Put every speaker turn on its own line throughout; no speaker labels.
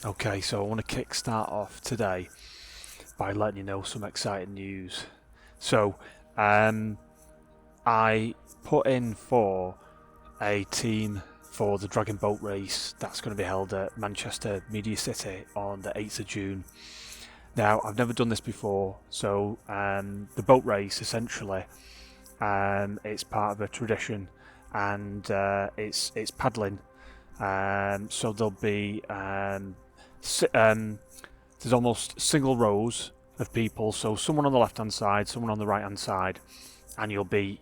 Okay, so I want to kickstart off today by letting you know some exciting news. So, um, I put in for a team for the Dragon Boat race that's going to be held at Manchester Media City on the 8th of June. Now, I've never done this before, so the boat race essentially, it's part of a tradition, and it's paddling. So there'll be there's almost single rows of people, so someone on the left hand side, someone on the right hand side, and you'll be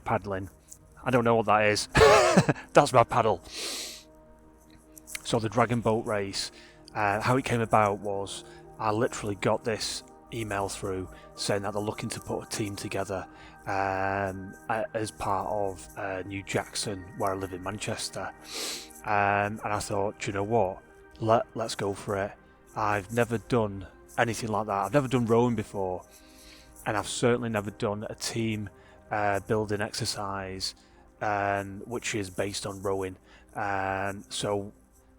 paddling. I don't know what that is. That's my paddle. So the Dragon Boat race, how it came about was I literally got this email through saying that they're looking to put a team together as part of New Jackson, where I live in Manchester. And I thought, do you know what? Let's go for it. I've never done anything like that. I've never done rowing before, and I've certainly never done a team building exercise which is based on rowing. So,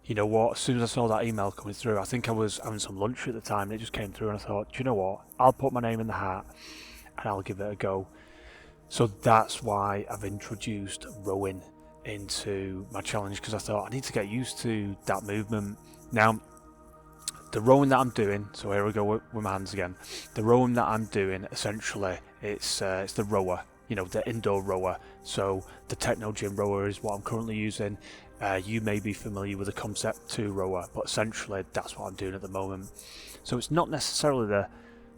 you know what? As soon as I saw that email coming through, I think I was having some lunch at the time, and it just came through, and I thought, do you know what? I'll put my name in the hat, and I'll give it a go. So that's why I've introduced rowing into my challenge, because I thought I need to get used to that movement. Now, the rowing that I'm doing, so here we go with my hands again. The rowing that I'm doing, essentially, it's the rower, the indoor rower. So the Technogym rower is what I'm currently using. You may be familiar with the Concept 2 rower, but essentially that's what I'm doing at the moment. So it's not necessarily the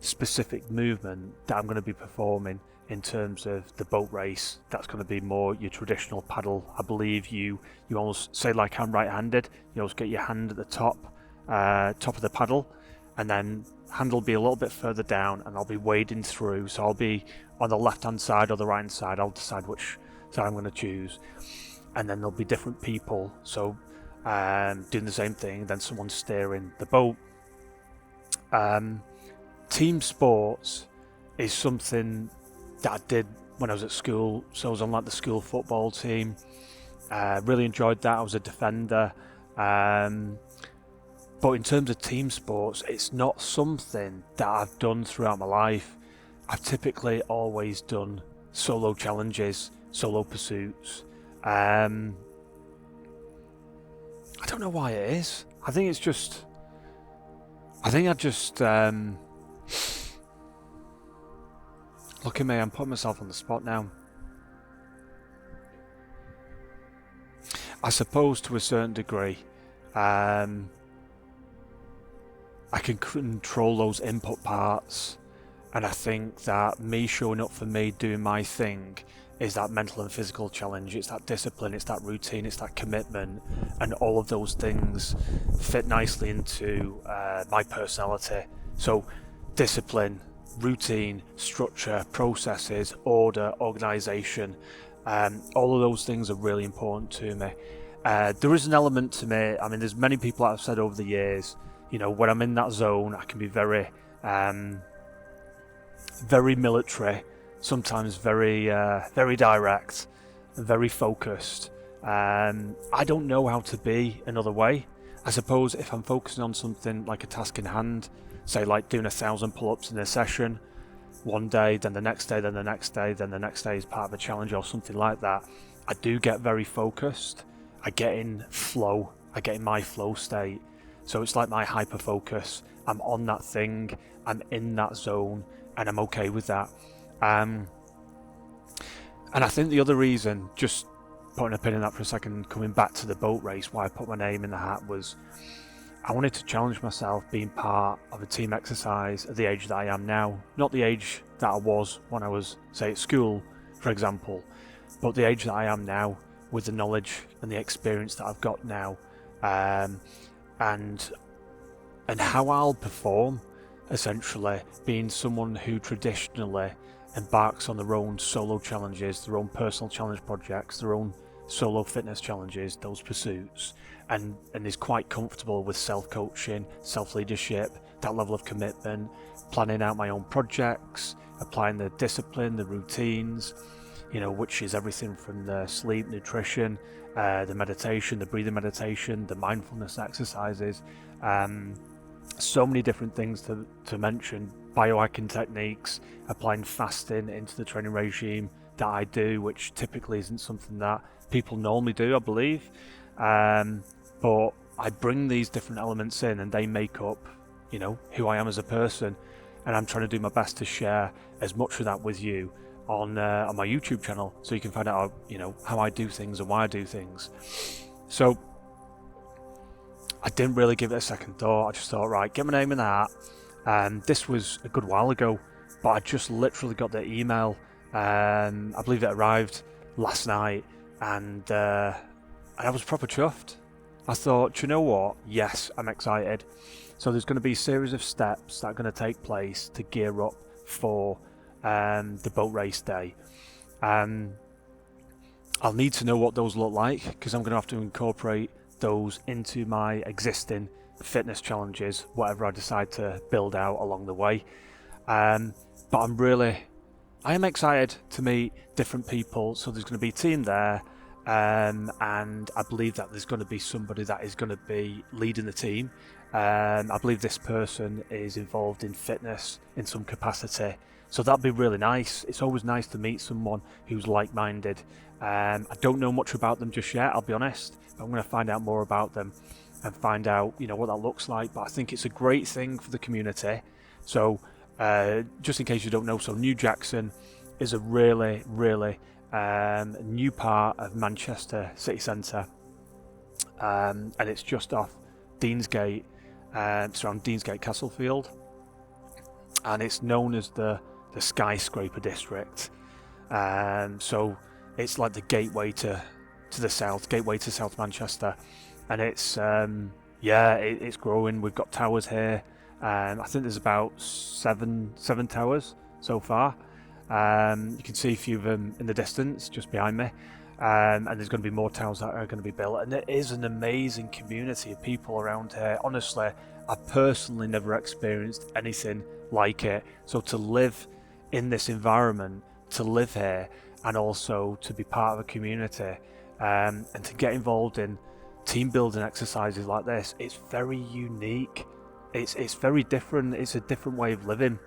specific movement that I'm going to be performing in terms of the boat race. That's going to be more your traditional paddle. I believe you almost say, like I'm right-handed, you always get your hand at the top of the paddle, and then handle will be a little bit further down, and I'll be wading through. So I'll be on the left-hand side or the right-hand side. I'll decide which side I'm going to choose, and then there'll be different people. So doing the same thing. Then someone steering the boat. Team sports is something that I did when I was at school. So I was on like the school football team. Really enjoyed that. I was a defender. But in terms of team sports, it's not something that I've done throughout my life. I've typically always done solo challenges, solo pursuits. I don't know why it is. I think I just look at me, I'm putting myself on the spot now. I suppose to a certain degree, I can control those input parts, and I think that me showing up for me, doing my thing, is that mental and physical challenge. It's that discipline, it's that routine, it's that commitment, and all of those things fit nicely into my personality. So discipline, routine, structure, processes, order, organisation, all of those things are really important to me. There is an element to me, I mean, there's many people that have said over the years, when I'm in that zone, I can be very, very military, sometimes very, very direct, and very focused. I don't know how to be another way. I suppose if I'm focusing on something like a task in hand, say like doing 1,000 pull-ups in a session, one day, then the next day, then the next day, then the next day is part of a challenge or something like that, I do get very focused. I get in flow. I get in my flow state. So it's like my hyper focus. I'm on that thing. I'm in that zone, and I'm okay with that. And I think the other reason, just putting a pin in that for a second, coming back to the boat race, why I put my name in the hat was I wanted to challenge myself being part of a team exercise at the age that I am now. Not the age that I was when I was, say, at school, for example, but the age that I am now, with the knowledge and the experience that I've got now, and how I'll perform, essentially, being someone who traditionally embarks on their own solo challenges, their own personal challenge projects, their own solo fitness challenges, those pursuits, and is quite comfortable with self-coaching, self-leadership, that level of commitment, planning out my own projects, applying the discipline, the routines. which is everything from the sleep, nutrition, the meditation, the breathing meditation, the mindfulness exercises, so many different things to mention, biohacking techniques, applying fasting into the training regime that I do, which typically isn't something that people normally do, I believe, but I bring these different elements in and they make up, who I am as a person, and I'm trying to do my best to share as much of that with you on my YouTube channel, so you can find out, how I do things and why I do things. So I didn't really give it a second thought. I just thought, right, get my name in the hat. And this was a good while ago, but I just literally got the email. I believe it arrived last night, and I was proper chuffed. I thought, do you know what? Yes, I'm excited. So there's going to be a series of steps that are going to take place to gear up for the boat race day. I'll need to know what those look like, because I'm going to have to incorporate those into my existing fitness challenges, whatever I decide to build out along the way. But I am excited to meet different people. So there's going to be a team there, and I believe that there's going to be somebody that is going to be leading the team. I believe this person is involved in fitness in some capacity, so that'd be really nice. It's always nice to meet someone who's like-minded. I don't know much about them just yet, I'll be honest, but I'm going to find out more about them and find out, what that looks like. But I think it's a great thing for the community. So just in case you don't know, so New Jackson is a really, really new part of Manchester city centre, and it's just off Deansgate, it's around Deansgate Castlefield, and it's known as the skyscraper district. So it's like the gateway to the south, gateway to South Manchester, and it's it's growing. We've got towers here. I think there's about seven towers so far. You can see a few of them in the distance just behind me, and there's going to be more towers that are going to be built, and it is an amazing community of people around here. Honestly, I personally never experienced anything like it. So to live in this environment, to live here, and also to be part of a community, and to get involved in team building exercises like this, it's very unique. It's very different. It's a different way of living.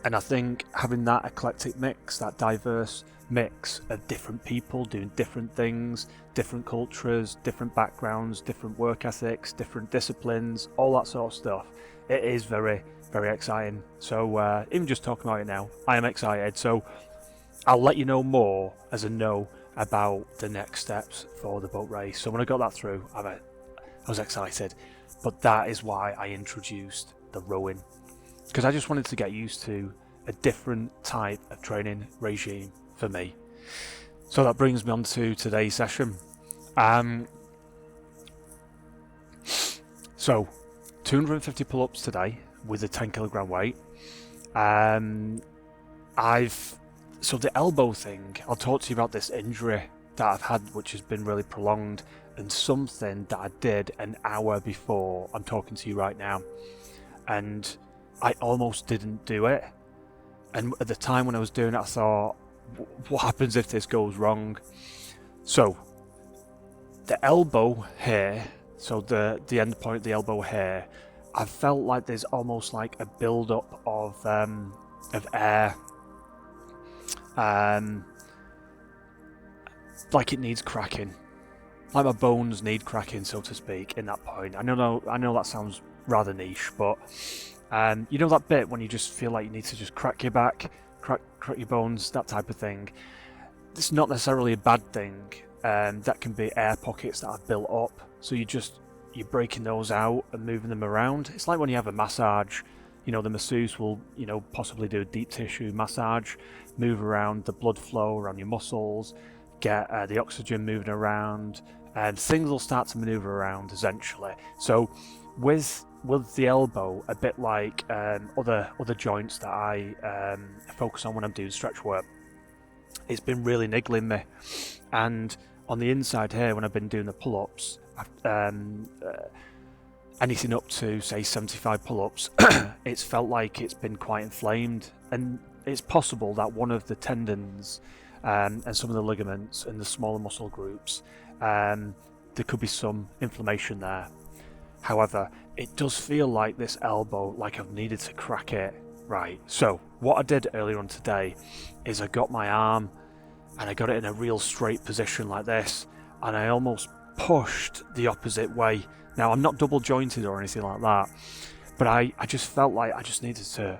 And I think having that eclectic mix, that diverse mix of different people doing different things, different cultures, different backgrounds, different work ethics, different disciplines, all that sort of stuff, it is very, very exciting. So even just talking about it now, I am excited. So I'll let you know more as I know about the next steps for the boat race. So when I got that through, I was excited. But that is why I introduced the rowing, because I just wanted to get used to a different type of training regime for me. So that brings me on to today's session. So 250 pull-ups today with a 10 kilogram weight. So the elbow thing, I'll talk to you about this injury that I've had, which has been really prolonged, and something that I did an hour before I'm talking to you right now, and I almost didn't do it. And at the time when I was doing it, I thought, what happens if this goes wrong? So the elbow here, so the end point of the elbow here, I felt like there's almost like a build-up of air, like it needs cracking, like my bones need cracking, so to speak, in that point. I know that sounds rather niche, but you know that bit when you just feel like you need to just crack your back, crack your bones, that type of thing. It's not necessarily a bad thing. That can be air pockets that have built up, so you're breaking those out and moving them around. It's like when you have a massage. The masseuse will, possibly do a deep tissue massage, move around the blood flow around your muscles, get the oxygen moving around, and things will start to maneuver around essentially. So with the elbow, a bit like other joints that I focus on when I'm doing stretch work, it's been really niggling me. And on the inside here, when I've been doing the pull-ups, anything up to say 75 pull-ups, it's felt like it's been quite inflamed, and it's possible that one of the tendons and some of the ligaments and the smaller muscle groups, there could be some inflammation there. However, it does feel like this elbow, like I've needed to crack it. Right, so what I did earlier on today is I got my arm and I got it in a real straight position like this, and I almost pushed the opposite way. Now, I'm not double jointed or anything like that, but I just felt like I just needed to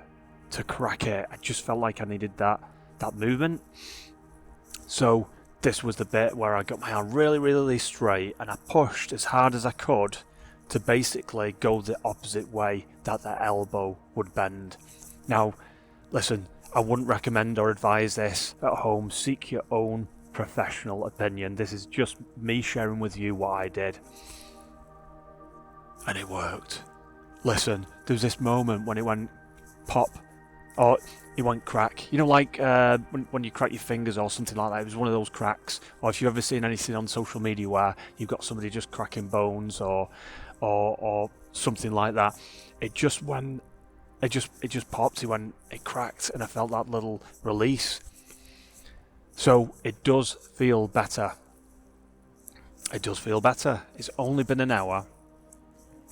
crack it. I just felt like I needed that movement. So this was the bit where I got my arm really, really straight, and I pushed as hard as I could to basically go the opposite way that the elbow would bend. Now, listen, I wouldn't recommend or advise this at home. Seek your own professional opinion. This is just me sharing with you what I did. And it worked. Listen, there was this moment when it went pop, or it went crack. You know, like when you crack your fingers or something like that. It was one of those cracks. Or if you've ever seen anything on social media where you've got somebody just cracking bones or something like that, it just went. It just popped. It cracked, and I felt that little release. So it does feel better. It does feel better. It's only been an hour,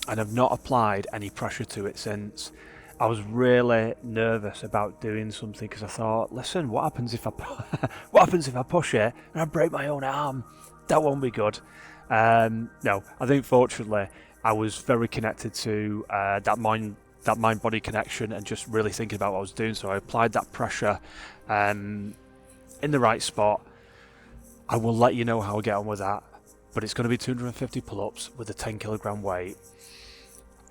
and I've not applied any pressure to it since. I was really nervous about doing something because I thought, listen, what happens if I push it and I break my own arm? That won't be good. No, I think fortunately I was very connected to that mind-body connection and just really thinking about what I was doing. So I applied that pressure in the right spot. I will let you know how I get on with that. But it's going to be 250 pull-ups with a 10 kilogram weight.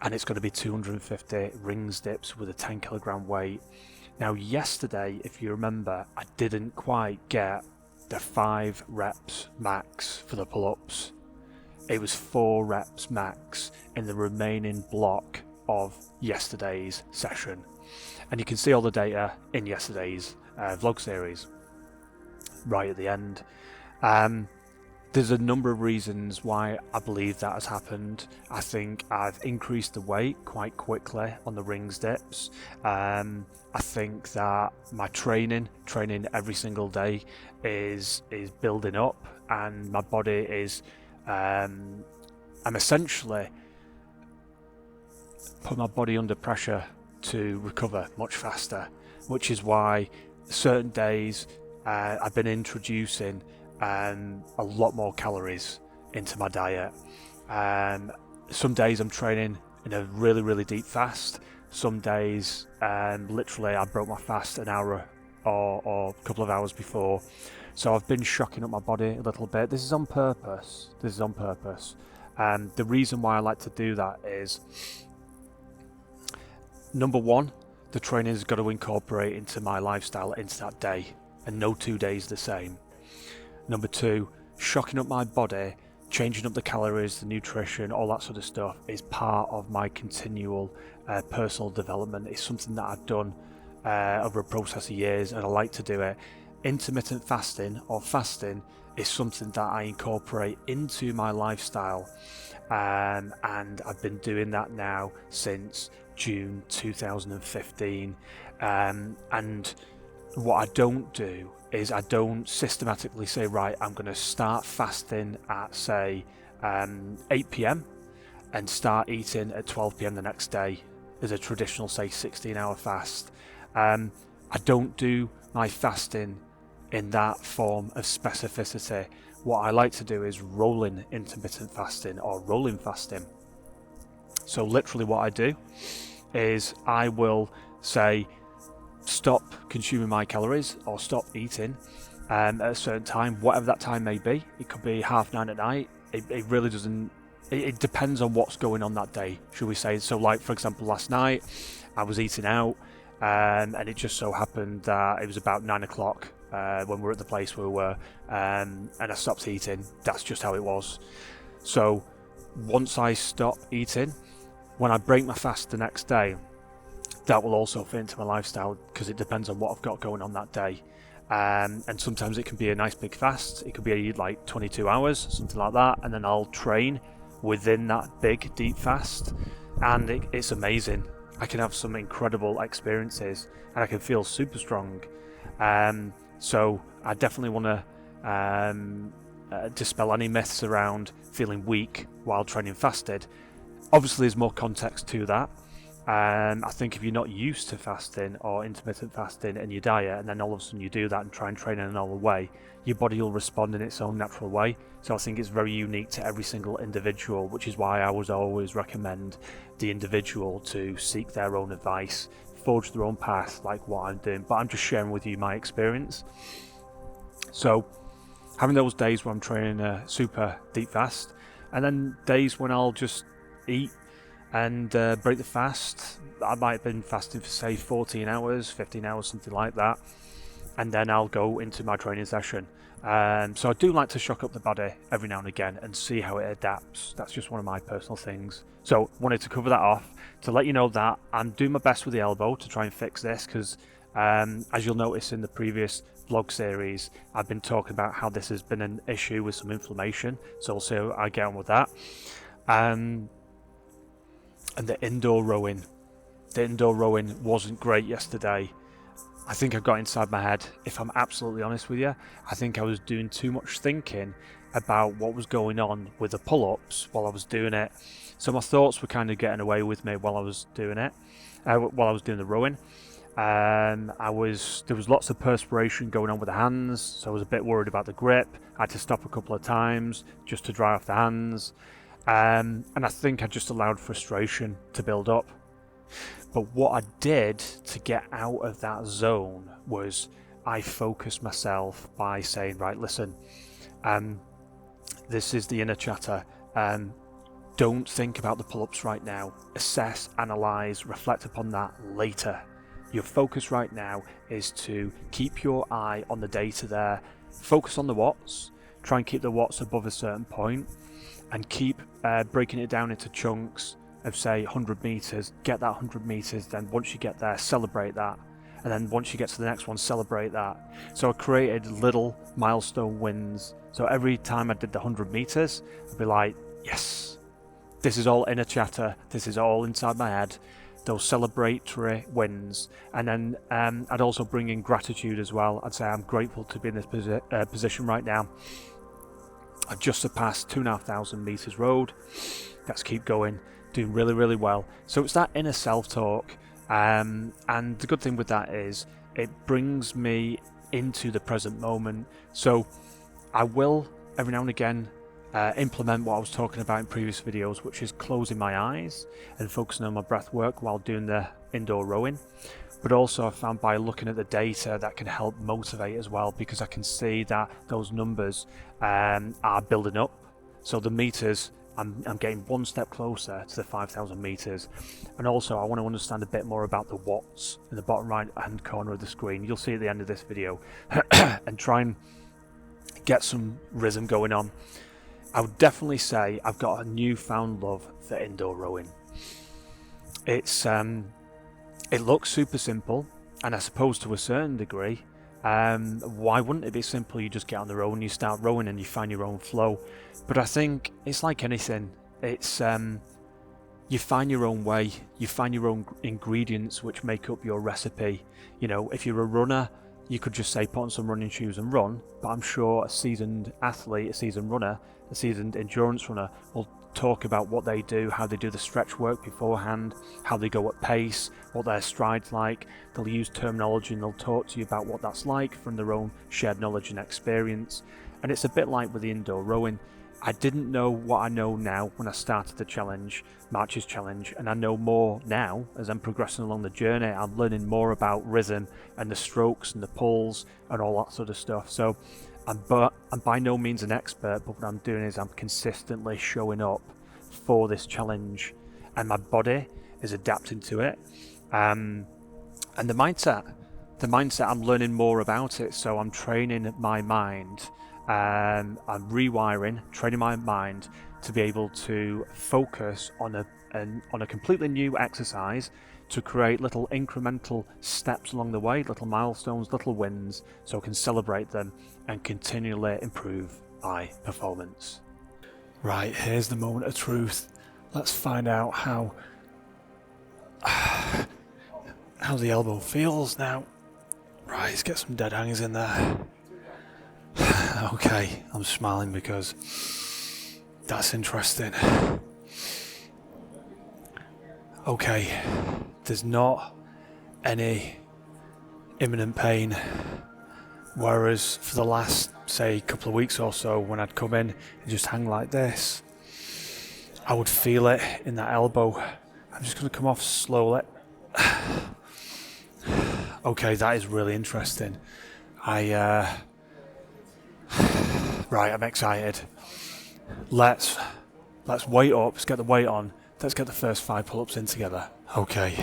And it's going to be 250 rings dips with a 10 kilogram weight. Now, yesterday, if you remember, I didn't quite get the 5 reps max for the pull-ups. It was 4 reps max in the remaining block of yesterday's session. And you can see all the data in yesterday's vlog series right at the end. There's a number of reasons why I believe that has happened. I think I've increased the weight quite quickly on the rings dips. I think that my training every single day is building up, and my body is I'm essentially put my body under pressure to recover much faster, which is why certain days I've been introducing a lot more calories into my diet. Some days I'm training in a really, really deep fast. Some days literally I broke my fast an hour or a couple of hours before. So I've been shocking up my body a little bit. This is on purpose. The reason why I like to do that is, number one, the training has got to incorporate into my lifestyle into that day, and no 2 days the same. Number two, shocking up my body, changing up the calories, the nutrition, all that sort of stuff is part of my continual personal development. It's something that I've done over a process of years, and I like to do it. Intermittent fasting or fasting is something that I incorporate into my lifestyle, and I've been doing that now since June 2015. And what I don't do is I don't systematically say, right, I'm going to start fasting at, say, 8 p.m. and start eating at 12 p.m. the next day as a traditional, say, 16-hour fast. I don't do my fasting in that form of specificity. What I like to do is rolling intermittent fasting or rolling fasting. So literally what I do is I will say, stop consuming my calories or stop eating at a certain time, whatever that time may be. It could be 9:30 at night. It really doesn't, it depends on what's going on that day, should we say. So like, for example, last night I was eating out, and it just so happened that it was about 9 o'clock when we were at the place where we were, and I stopped eating. That's just how it was. So once I stop eating, when I break my fast the next day, that will also fit into my lifestyle, because it depends on what I've got going on that day. And sometimes it can be a nice big fast. It could be like 22 hours, something like that, and then I'll train within that big deep fast, and it's amazing. I can have some incredible experiences, and I can feel super strong. So I definitely want to dispel any myths around feeling weak while training fasted. Obviously, there's more context to that. I think if you're not used to fasting or intermittent fasting in your diet, and then all of a sudden you do that and try and train in another way, your body will respond in its own natural way. So I think it's very unique to every single individual, which is why I would always recommend the individual to seek their own advice, forge their own path, like what I'm doing. But I'm just sharing with you my experience. So having those days where I'm training a super deep fast, and then days when I'll just eat and break the fast. I might have been fasting for say 14 hours, 15 hours, something like that, and then I'll go into my training session. So I do like to shock up the body every now and again and see how it adapts. That's just one of my personal things. So wanted to cover that off to let you know that I'm doing my best with the elbow to try and fix this, because as you'll notice in the previous vlog series, I've been talking about how this has been an issue with some inflammation, so also I get on with that. And the indoor rowing wasn't great yesterday. I think I got inside my head, if I'm absolutely honest with you. I think I was doing too much thinking about what was going on with the pull-ups while I was doing it. So my thoughts were kind of getting away with me while I was doing it, while I was doing the rowing. There was lots of perspiration going on with the hands, so I was a bit worried about the grip. I had to stop a couple of times just to dry off the hands. And I think I just allowed frustration to build up. But what I did to get out of that zone was I focused myself by saying, right, listen, this is the inner chatter. Don't think about the pull-ups right now. Assess, analyze, reflect upon that later. Your focus right now is to keep your eye on the data there. Focus on the watts. Try and keep the watts above a certain point, and keep breaking it down into chunks of say 100 meters. Get that 100 meters, then once you get there, celebrate that, and then once you get to the next one, celebrate that. So I created little milestone wins. So every time I did the 100 meters, I'd be like, yes, this is all inner chatter, this is all inside my head, those celebratory wins. And then I'd also bring in gratitude as well. I'd say I'm grateful to be in this position right now. I've just surpassed 2,500 meters rowed. Let's keep going, doing really, really well. So it's that inner self-talk, and the good thing with that is it brings me into the present moment. So I will every now and again implement what I was talking about in previous videos, which is closing my eyes and focusing on my breath work while doing the indoor rowing. But also I found by looking at the data that can help motivate as well, because I can see that those numbers are building up. So the meters, I'm getting one step closer to the 5,000 meters. And also I want to understand a bit more about the watts in the bottom right hand corner of the screen. You'll see at the end of this video and try and get some rhythm going on. I would definitely say I've got a newfound love for indoor rowing. It looks super simple, and I suppose to a certain degree, why wouldn't it be simple? You just get on the row and you start rowing and you find your own flow. But I think it's like anything. It's you find your own way, you find your own ingredients which make up your recipe. You know, if you're a runner, you could just say put on some running shoes and run, but I'm sure a seasoned athlete, a seasoned runner, a seasoned endurance runner will talk about what they do, how they do the stretch work beforehand, how they go at pace, what their stride's like. They'll use terminology and they'll talk to you about what that's like from their own shared knowledge and experience. And it's a bit like with the indoor rowing. I didn't know what I know now when I started the challenge, March's challenge, and I know more now as I'm progressing along the journey. I'm learning more about rhythm and the strokes and the pulls and all that sort of stuff. So I'm by no means an expert, but what I'm doing is I'm consistently showing up for this challenge, and my body is adapting to it. And the mindset, I'm learning more about it. So I'm training my mind. I'm rewiring, training my mind to be able to focus on a completely new exercise, to create little incremental steps along the way, little milestones, little wins, so I can celebrate them and continually improve my performance. Right, here's the moment of truth. Let's find out how the elbow feels now. Right, let's get some dead hangers in there. Okay, I'm smiling because that's interesting. Okay, there's not any imminent pain, whereas for the last, say, couple of weeks or so, when I'd come in and just hang like this, I would feel it in that elbow. I'm just going to come off slowly. Okay, that is really interesting. Right, I'm excited. Let's weight up, let's get the weight on, let's get the first 5 pull-ups in together. Okay.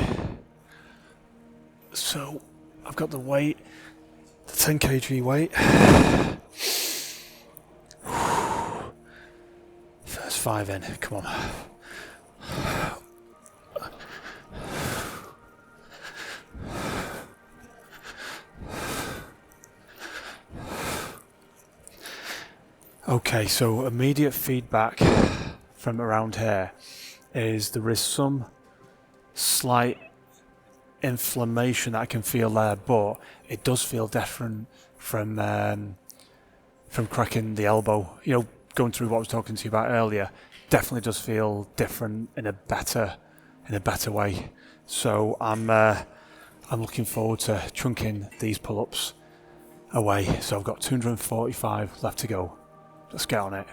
So, I've got the weight, the 10 kg weight. First 5 in, come on. Okay, so immediate feedback from around here is there is some slight inflammation that I can feel there, but it does feel different from cracking the elbow. You know, going through what I was talking to you about earlier, definitely does feel different in a better way. So I'm looking forward to chunking these pull-ups away. So I've got 245 left to go. Let's get on it.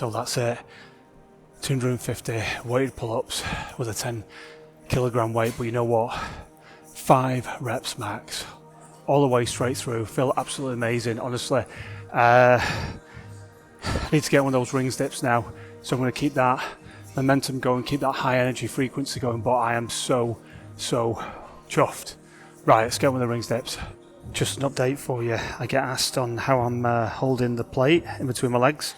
so that's it. 250 weighted pull-ups with a 10 kilogram weight, but you know what? 5 reps max, all the way straight through. Feel absolutely amazing, honestly. I need to get one of those rings dips now, so I'm going to keep that momentum going, keep that high energy frequency going, but I am so chuffed. Right, let's get one of the rings dips. Just an update for you. I get asked on how I'm holding the plate in between my legs.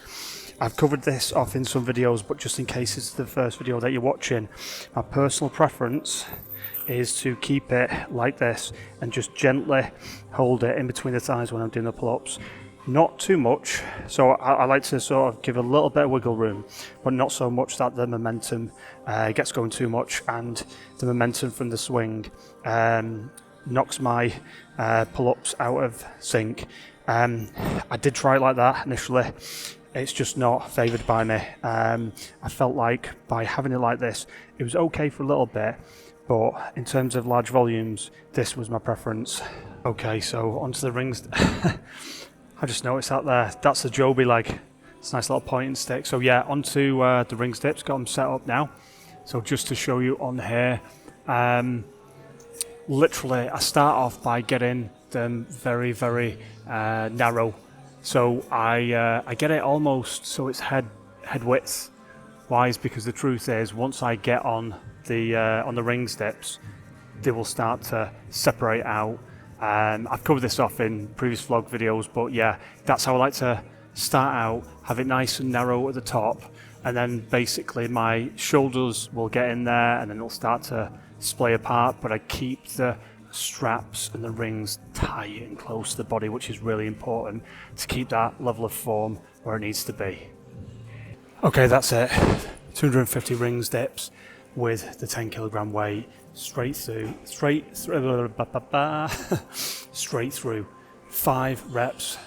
I've covered this off in some videos, but just in case it's the first video that you're watching, my personal preference is to keep it like this and just gently hold it in between the thighs when I'm doing the pull-ups. Not too much, so I like to sort of give a little bit of wiggle room, but not so much that the momentum gets going too much and the momentum from the swing knocks my pull-ups out of sync. I did try it like that initially. It's just not favoured by me. I felt like by having it like this, it was okay for a little bit, but in terms of large volumes, this was my preference. Okay, so onto the rings. I just noticed that there. That's the Joby leg. It's a nice little pointing stick. So yeah, onto the ring dips. Got them set up now. So just to show you on here, literally I start off by getting them very narrow. So I get it almost so it's head width wise, because the truth is once I get on the ring dips, they will start to separate out. I've covered this off in previous vlog videos, but yeah, that's how I like to start out, have it nice and narrow at the top, and then basically my shoulders will get in there and then it'll start to splay apart, but I keep the straps and the rings tight and close to the body, which is really important to keep that level of form where it needs to be. Okay, that's it. 250 rings dips with the 10 kilogram weight, straight through, straight through, 5 reps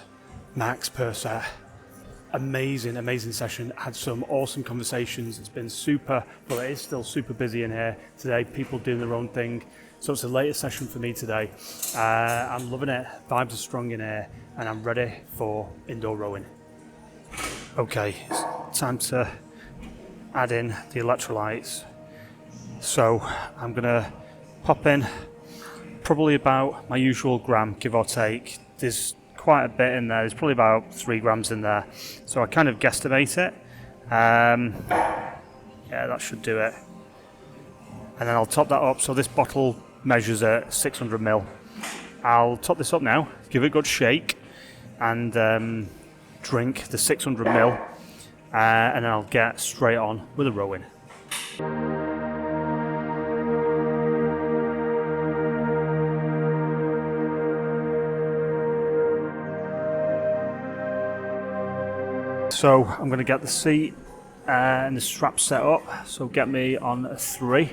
max per set. Amazing session. Had some awesome conversations. It's been super, well, it is still super busy in here today, people doing their own thing, so it's the latest session for me today. I'm loving it. Vibes are strong in here and I'm ready for indoor rowing. Okay, it's time to add in the electrolytes. So I'm gonna pop in probably about my usual gram, give or take. There's quite a bit in there. There's probably about 3 grams in there. So I kind of guesstimate it. Yeah, that should do it. And then I'll top that up. So this bottle measures at 600 ml. I'll top this up now, give it a good shake, and drink the 600 ml. And then I'll get straight on with the rowing. So I'm going to get the seat and the strap set up, so get me on a 3.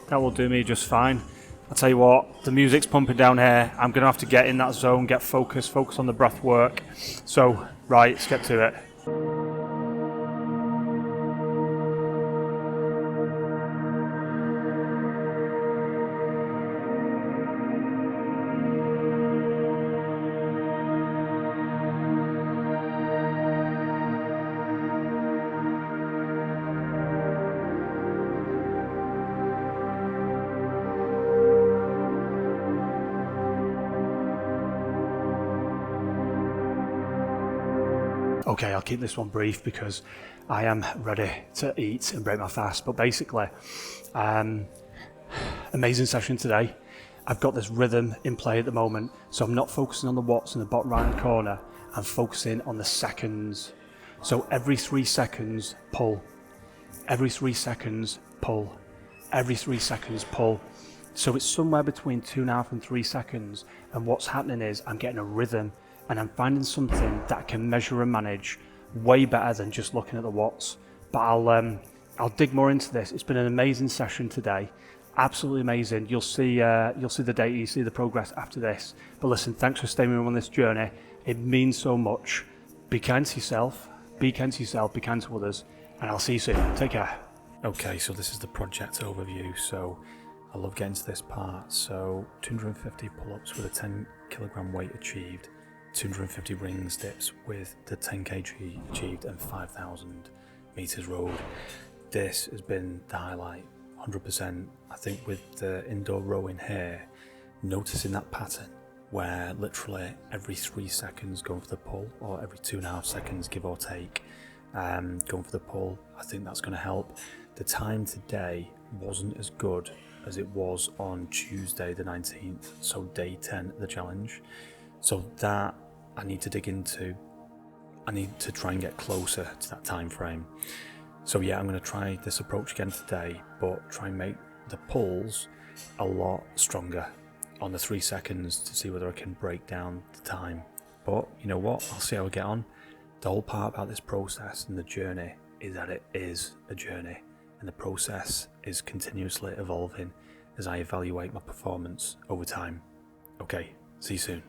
That will do me just fine. I'll tell you what, the music's pumping down here. I'm going to have to get in that zone, get focus on the breath work. So, right, let's get to it. Okay, I'll keep this one brief because I am ready to eat and break my fast. But basically, amazing session today. I've got this rhythm in play at the moment, so I'm not focusing on the watts in the bottom right hand corner. I'm focusing on the seconds. So every 3 seconds, pull. Every 3 seconds, pull. Every 3 seconds, pull. So it's somewhere between 2.5 and 3 seconds. And what's happening is I'm getting a rhythm, and I'm finding something that I can measure and manage way better than just looking at the watts. But I'll dig more into this. It's been an amazing session today, absolutely amazing. You'll see the data, you see the progress after this. But listen, thanks for staying with me on this journey. It means so much. Be kind to yourself, be kind to others, and I'll see you soon. Take care. Okay, so this is the project overview. So I love getting to this part. So 250 pull-ups with a 10 kilogram weight achieved. 250 rings dips with the 10 kg achieved, and 5,000
meters rowed. This has been the highlight, 100%. I think with the indoor rowing here, noticing that pattern where literally every 3 seconds going for the pull, or every 2.5 seconds give or take, going for the pull, I think that's going to help. The time today wasn't as good as it was on Tuesday the 19th, so day 10 of the challenge. So that I need to dig into. I need to try and get closer to that time frame. So yeah, I'm going to try this approach again today, but try and make the pulls a lot stronger on the 3 seconds to see whether I can break down the time. But you know what, I'll see how I get on. The whole part about this process and the journey is that it is a journey, and the process is continuously evolving as I evaluate my performance over time. Okay, see you soon.